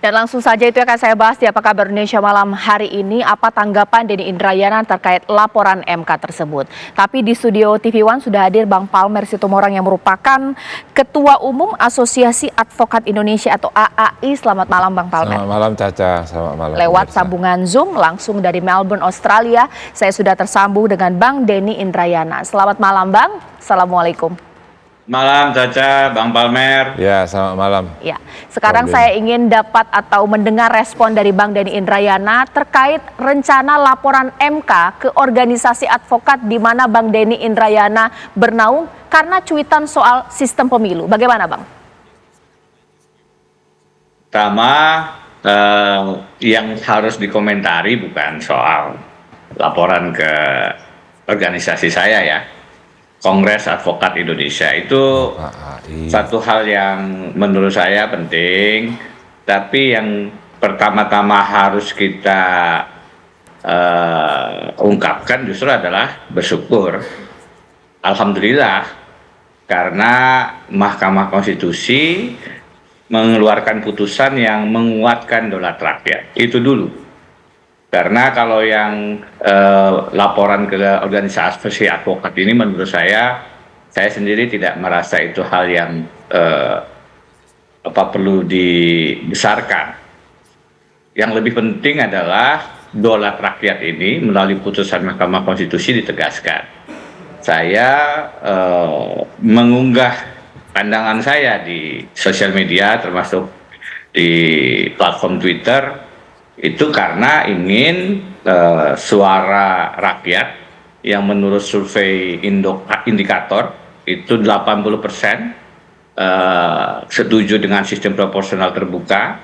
Dan langsung saja itu akan saya bahas di Apa Kabar Indonesia malam hari ini. Apa tanggapan Denny Indrayana terkait laporan MK tersebut. Tapi di studio TV One sudah hadir Bang Palmer Situmorang yang merupakan Ketua Umum Asosiasi Advokat Indonesia atau AAI. Selamat malam Bang Palmer. Selamat malam Caca, selamat malam. Lewat sambungan Zoom langsung dari Melbourne, Australia. Saya sudah tersambung dengan Bang Denny Indrayana. Selamat malam Bang, Assalamualaikum. Malam Caca, Bang Palmer. Ya, selamat malam. Ya, sekarang saya ingin dapat atau mendengar respon dari Bang Denny Indrayana terkait rencana laporan MK ke organisasi advokat di mana Bang Denny Indrayana bernaung karena cuitan soal sistem pemilu. Bagaimana Bang? Pertama, yang harus dikomentari bukan soal laporan ke organisasi saya ya. Kongres Advokat Indonesia itu satu hal yang menurut saya penting, tapi yang pertama-tama harus kita ungkapkan justru adalah bersyukur. Alhamdulillah, karena Mahkamah Konstitusi mengeluarkan putusan yang menguatkan daulat rakyat. Itu dulu. Karena kalau yang laporan ke organisasi advokat ini menurut saya sendiri tidak merasa itu hal yang perlu dibesarkan. Yang lebih penting adalah daulat rakyat ini melalui putusan Mahkamah Konstitusi ditegaskan. Saya mengunggah pandangan saya di sosial media termasuk di platform Twitter itu karena ingin suara rakyat yang menurut survei indikator itu 80% setuju dengan sistem proporsional terbuka,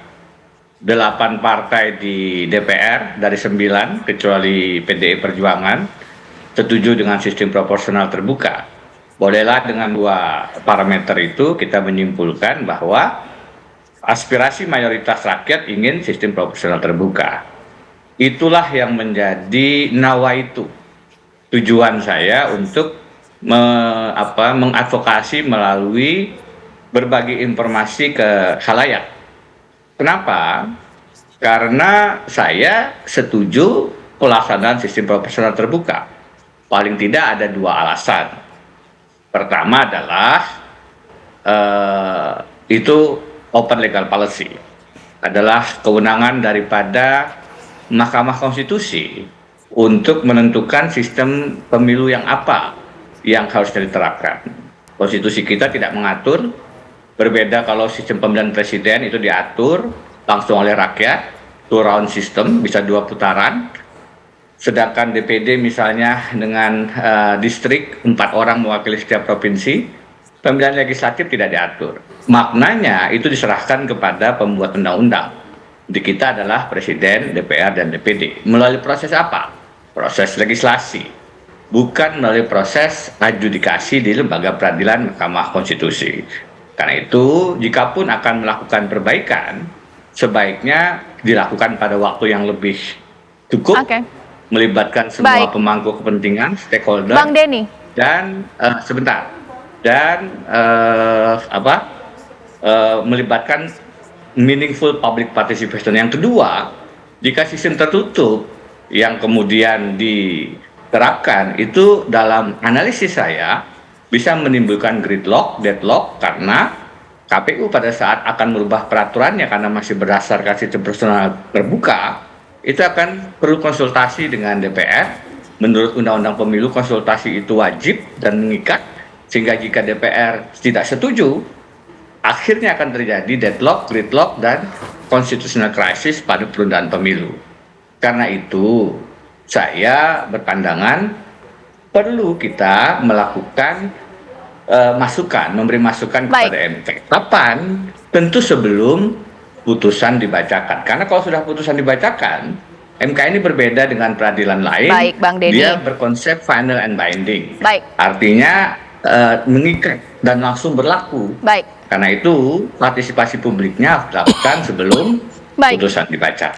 8 partai di DPR dari 9 kecuali PDI Perjuangan setuju dengan sistem proporsional terbuka. Bolehlah dengan 2 parameter itu kita menyimpulkan bahwa aspirasi mayoritas rakyat ingin sistem proporsional terbuka. Itulah yang menjadi nawaitu tujuan saya untuk mengadvokasi melalui berbagi informasi ke khalayak. Kenapa? Karena saya setuju pelaksanaan sistem proporsional terbuka. Paling tidak ada 2 alasan. Pertama adalah itu open legal policy adalah kewenangan daripada Mahkamah Konstitusi untuk menentukan sistem pemilu yang apa yang harus diterapkan. Konstitusi kita tidak mengatur, berbeda kalau sistem pemilihan presiden itu diatur langsung oleh rakyat, 2 round system, bisa 2 putaran, sedangkan DPD misalnya dengan distrik 4 orang mewakili setiap provinsi, pemilihan legislatif tidak diatur. Maknanya itu diserahkan kepada pembuat undang-undang. Di kita adalah Presiden, DPR, dan DPD. Melalui proses apa? Proses legislasi. Bukan melalui proses adjudikasi di lembaga peradilan Mahkamah Konstitusi. Karena itu, jikapun akan melakukan perbaikan, sebaiknya dilakukan pada waktu yang lebih cukup, melibatkan semua pemangku kepentingan, stakeholder, Bang Denny. dan melibatkan meaningful public participation. Yang kedua, jika sistem tertutup yang kemudian diterapkan itu dalam analisis saya bisa menimbulkan gridlock, deadlock, karena KPU pada saat akan merubah peraturannya karena masih berdasarkan sistem proporsional terbuka, itu akan perlu konsultasi dengan DPR. Menurut Undang-Undang Pemilu, konsultasi itu wajib dan mengikat, sehingga jika DPR tidak setuju, akhirnya akan terjadi deadlock, gridlock, dan constitutional crisis pada penundaan pemilu. Karena itu, saya berpandangan perlu kita melakukan memberi masukan kepada MK. Kapan? Tentu sebelum putusan dibacakan. Karena kalau sudah putusan dibacakan, MK ini berbeda dengan peradilan lain. Bang Denny. Dia berkonsep final and binding. Artinya mengikat dan langsung berlaku. Karena itu partisipasi publiknya harus dilakukan sebelum putusan dibaca.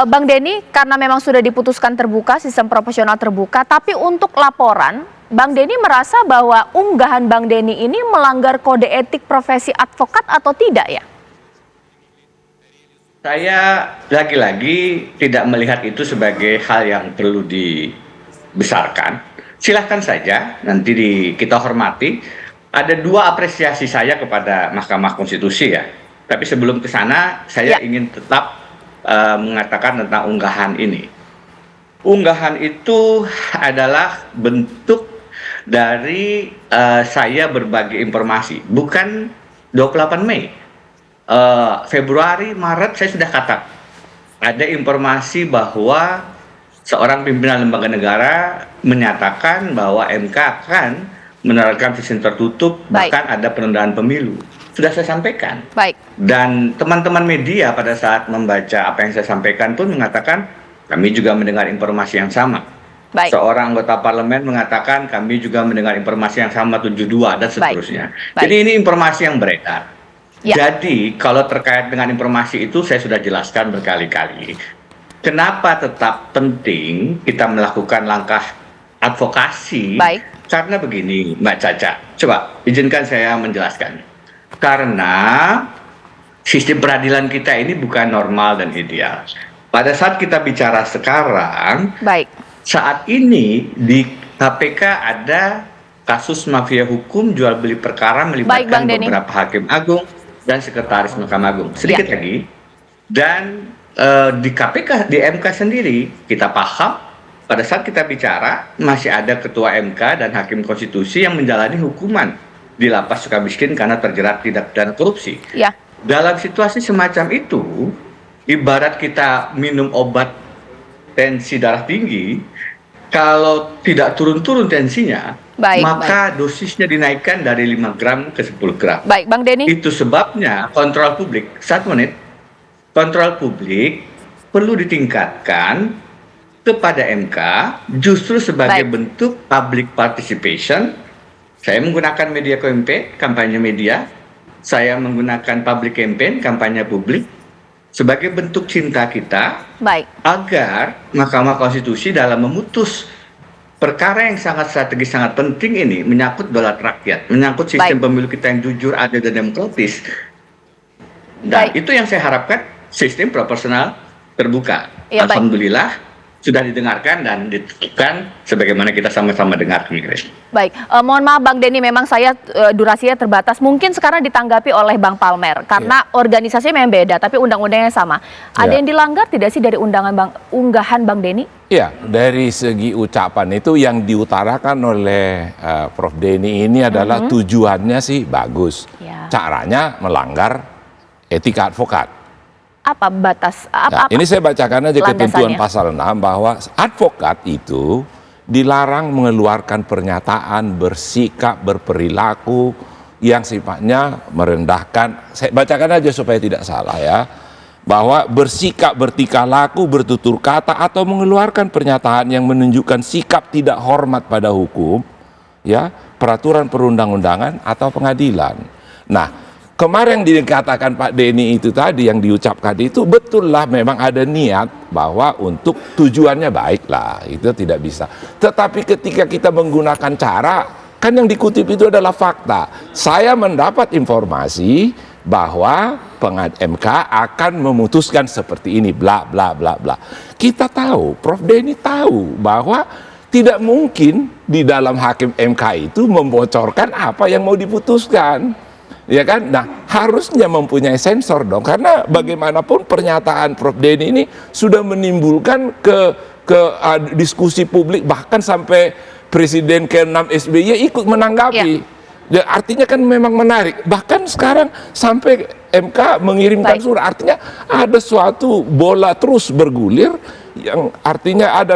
Bang Denny, karena memang sudah diputuskan terbuka, sistem proporsional terbuka, tapi untuk laporan, Bang Denny merasa bahwa unggahan Bang Denny ini melanggar kode etik profesi advokat atau tidak ya? Saya lagi-lagi tidak melihat itu sebagai hal yang perlu dibesarkan. Silahkan saja nanti kita hormati. Ada dua apresiasi saya kepada Mahkamah Konstitusi ya. Tapi sebelum ke sana, saya ingin tetap mengatakan tentang unggahan ini. Unggahan itu adalah bentuk dari saya berbagi informasi, bukan 28 Mei. Februari, Maret saya sudah katakan ada informasi bahwa seorang pimpinan lembaga negara menyatakan bahwa MK akan menerapkan sistem tertutup, bahkan ada penundaan pemilu. Sudah saya sampaikan. Baik. Dan teman-teman media pada saat membaca apa yang saya sampaikan pun mengatakan kami juga mendengar informasi yang sama. Baik. Seorang anggota parlemen mengatakan kami juga mendengar informasi yang sama 72 dan seterusnya. Baik. Jadi ini informasi yang beredar. Ya. Jadi kalau terkait dengan informasi itu saya sudah jelaskan berkali-kali. Kenapa tetap penting kita melakukan langkah advokasi? Baik. Karena begini, Mbak Caca. Coba izinkan saya menjelaskan. Karena sistem peradilan kita ini bukan normal dan ideal. Pada saat kita bicara sekarang, Baik. saat ini di KPK ada kasus mafia hukum jual beli perkara melibatkan beberapa hakim agung dan sekretaris Mahkamah Agung. Sedikit lagi. Dan di KPK, di MK sendiri, kita paham pada saat kita bicara masih ada ketua MK dan hakim konstitusi yang menjalani hukuman di lapas Sukamiskin karena terjerat tindak pidana korupsi. Ya. Dalam situasi semacam itu, ibarat kita minum obat tensi darah tinggi, kalau tidak turun-turun tensinya, maka dosisnya dinaikkan dari 5 gram ke 10 gram. Baik, Bang Denny. Itu sebabnya kontrol publik, 1 menit, kontrol publik perlu ditingkatkan kepada MK justru sebagai bentuk public participation. Saya menggunakan media campaign, kampanye media. Saya menggunakan public campaign, kampanye publik, sebagai bentuk cinta kita agar Mahkamah Konstitusi dalam memutus perkara yang sangat strategis, sangat penting ini, menyangkut daulat rakyat, menyangkut sistem pemilu kita yang jujur, adil, dan demokratis. Dan itu yang saya harapkan, sistem proporsional terbuka. Ya, alhamdulillah sudah didengarkan dan ditentukan sebagaimana kita sama-sama dengar. Baik, mohon maaf Bang Denny, memang saya durasinya terbatas. Mungkin sekarang ditanggapi oleh Bang Palmer karena organisasinya memang beda, tapi undang-undangnya sama. Ada yang dilanggar tidak sih dari unggahan Bang Denny? Iya, dari segi ucapan itu yang diutarakan oleh Prof Denny ini adalah tujuannya sih bagus, caranya melanggar etika advokat. Apa batas? Ini saya bacakan aja ketentuan pasal 6 bahwa advokat itu dilarang mengeluarkan pernyataan, bersikap, berperilaku yang sifatnya merendahkan. Saya bacakan aja supaya tidak salah ya. Bahwa bersikap, bertingkah laku, bertutur kata atau mengeluarkan pernyataan yang menunjukkan sikap tidak hormat pada hukum, ya, peraturan perundang-undangan atau pengadilan. Nah, kemarin dikatakan Pak Denny itu tadi yang diucapkan itu betul lah, memang ada niat bahwa untuk tujuannya baik lah, itu tidak bisa. Tetapi ketika kita menggunakan cara, kan yang dikutip itu adalah fakta. Saya mendapat informasi bahwa MK akan memutuskan seperti ini, bla bla bla bla. Kita tahu, Prof Denny tahu bahwa tidak mungkin di dalam hakim MK itu membocorkan apa yang mau diputuskan. Ya kan? Nah, harusnya mempunyai sensor dong, karena bagaimanapun pernyataan Prof Denny ini sudah menimbulkan diskusi publik, bahkan sampai Presiden ke-6 SBY ikut menanggapi. Ya, artinya kan memang menarik. Bahkan sekarang sampai MK mengirimkan surat, artinya ada suatu bola terus bergulir yang artinya ada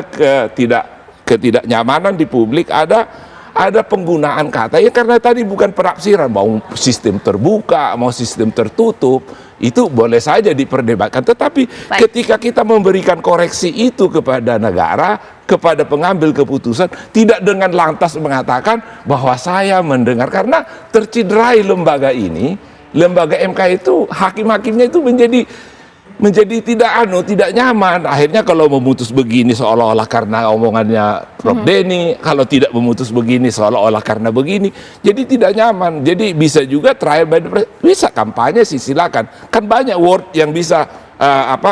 ketidaknyamanan di publik, ada penggunaan kata ya, karena tadi bukan penafsiran mau sistem terbuka mau sistem tertutup itu boleh saja diperdebatkan, tetapi ketika kita memberikan koreksi itu kepada negara, kepada pengambil keputusan, tidak dengan lantas mengatakan bahwa saya mendengar, karena terciderai lembaga ini, lembaga MK itu hakim-hakimnya itu menjadi tidak nyaman. Akhirnya kalau memutus begini seolah-olah karena omongannya Prof Denny, kalau tidak memutus begini seolah-olah karena begini, jadi tidak nyaman. Jadi bisa juga trial by the press, bisa kampanye sih silakan, kan banyak word yang bisa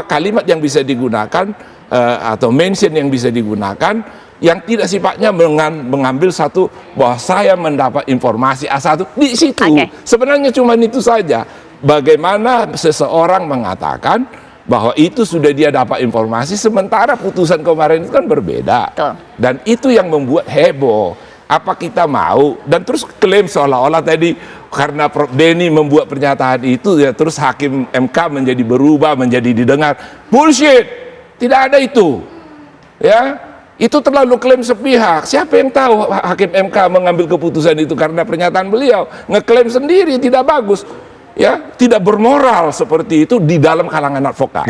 kalimat yang bisa digunakan atau mention yang bisa digunakan yang tidak sifatnya mengambil satu bahwa saya mendapat informasi A1 di situ. Sebenarnya cuma itu saja. Bagaimana seseorang mengatakan bahwa itu sudah dia dapat informasi, sementara putusan kemarin itu kan berbeda. Betul. Dan itu yang membuat heboh. Apa kita mau? Dan terus klaim seolah-olah tadi karena Prof. Denny membuat pernyataan itu, ya terus hakim MK menjadi berubah, menjadi didengar. Bullshit! Tidak ada itu. Ya, itu terlalu klaim sepihak. Siapa yang tahu hakim MK mengambil keputusan itu karena pernyataan beliau? Ngeklaim sendiri tidak bagus. Ya, tidak bermoral seperti itu di dalam kalangan advokat.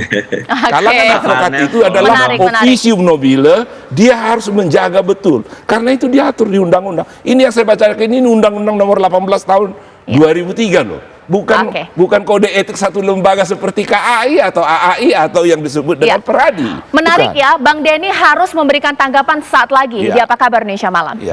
Kalangan advokat itu adalah officium nobile, dia harus menjaga betul. Karena itu diatur di undang-undang. Ini yang saya bacakan ini Undang-Undang Nomor 18 tahun 2003 loh. Bukan kode etik satu lembaga seperti KAI atau AAI atau yang disebut dengan Peradi. Menarik ya, Bang Denny harus memberikan tanggapan saat lagi di Apa Kabar Indonesia Malam.